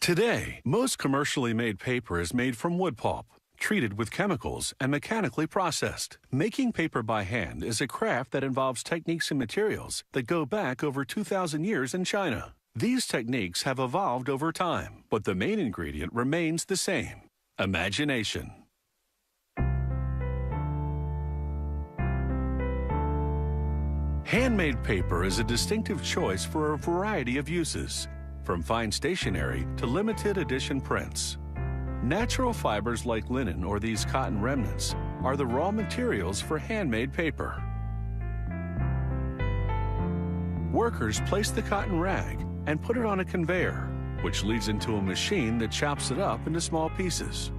Today, most commercially made paper is made from wood pulp, treated with chemicals and mechanically processed. Making paper by hand is a craft that involves techniques and materials that go back over 2,000 years in China. These techniques have evolved over time, but the main ingredient remains the same: imagination. Handmade paper is a distinctive choice for a variety of uses, from fine stationery to limited edition prints. Natural fibers like linen or these cotton remnants are the raw materials for handmade paper. Workers place the cotton rag and put it on a conveyor, which leads into a machine that chops it up into small pieces.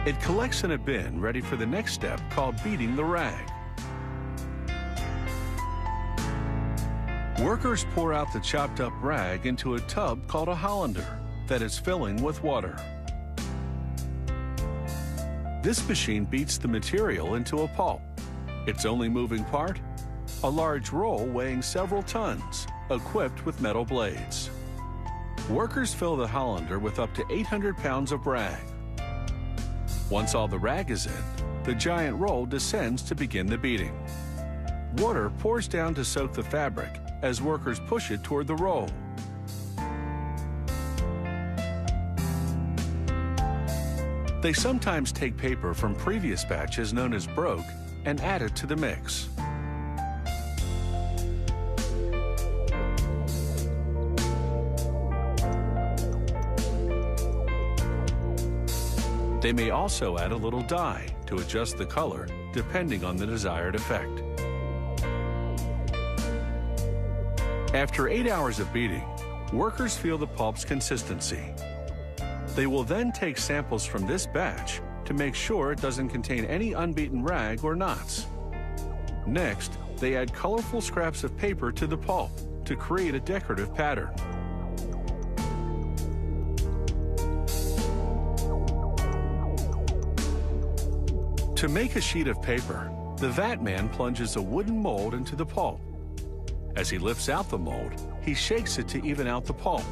It collects in a bin ready for the next step called beating the rag. Workers pour out the chopped up rag into a tub called a hollander that is filling with water. This machine beats the material into a pulp. Its only moving part? A large roll weighing several tons, equipped with metal blades. Workers fill the hollander with up to 800 pounds of rag. Once all the rag is in, the giant roll descends to begin the beating. Water pours down to soak the fabric as workers push it toward the roll. They sometimes take paper from previous batches known as broke and add it to the mix. They may also add a little dye to adjust the color depending on the desired effect. After 8 hours of beating, workers feel the pulp's consistency. They will then take samples from this batch to make sure it doesn't contain any unbeaten rag or knots. Next, they add colorful scraps of paper to the pulp to create a decorative pattern. To make a sheet of paper, the vat man plunges a wooden mold into the pulp. As he lifts out the mold, he shakes it to even out the pulp.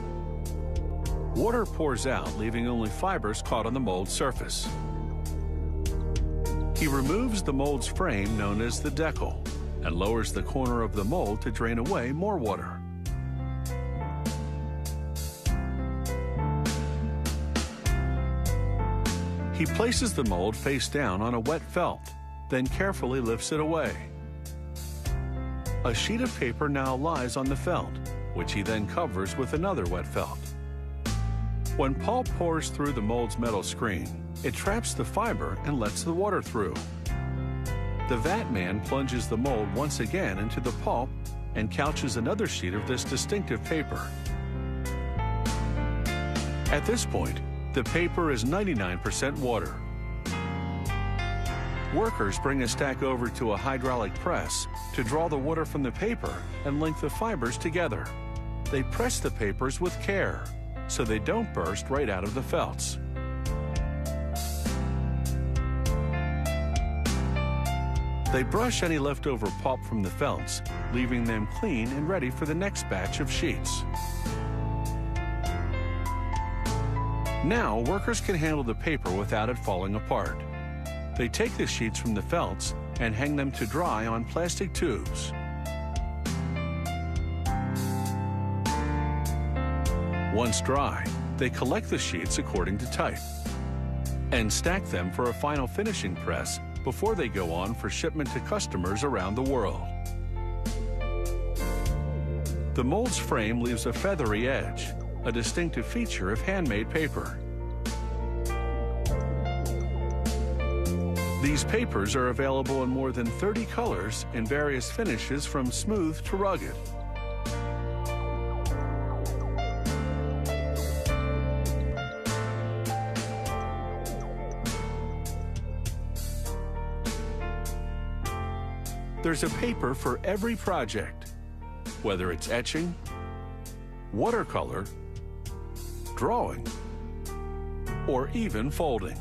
Water pours out, leaving only fibers caught on the mold's surface. He removes the mold's frame, known as the decal, and lowers the corner of the mold to drain away more water. He places the mold face down on a wet felt, then carefully lifts it away. A sheet of paper now lies on the felt, which he then covers with another wet felt. When pulp pours through the mold's metal screen, it traps the fiber and lets the water through. The vat man plunges the mold once again into the pulp and couches another sheet of this distinctive paper. At this point, the paper is 99% water. Workers bring a stack over to a hydraulic press to draw the water from the paper and link the fibers together. They press the papers with care so they don't burst right out of the felts. They brush any leftover pulp from the felts, leaving them clean and ready for the next batch of sheets. Now, workers can handle the paper without it falling apart. They take the sheets from the felts and hang them to dry on plastic tubes. Once dry, they collect the sheets according to type and stack them for a final finishing press before they go on for shipment to customers around the world. The mold's frame leaves a feathery edge, a distinctive feature of handmade paper. These papers are available in more than 30 colors and various finishes from smooth to rugged. There's a paper for every project, whether it's etching, watercolor, drawing, or even folding.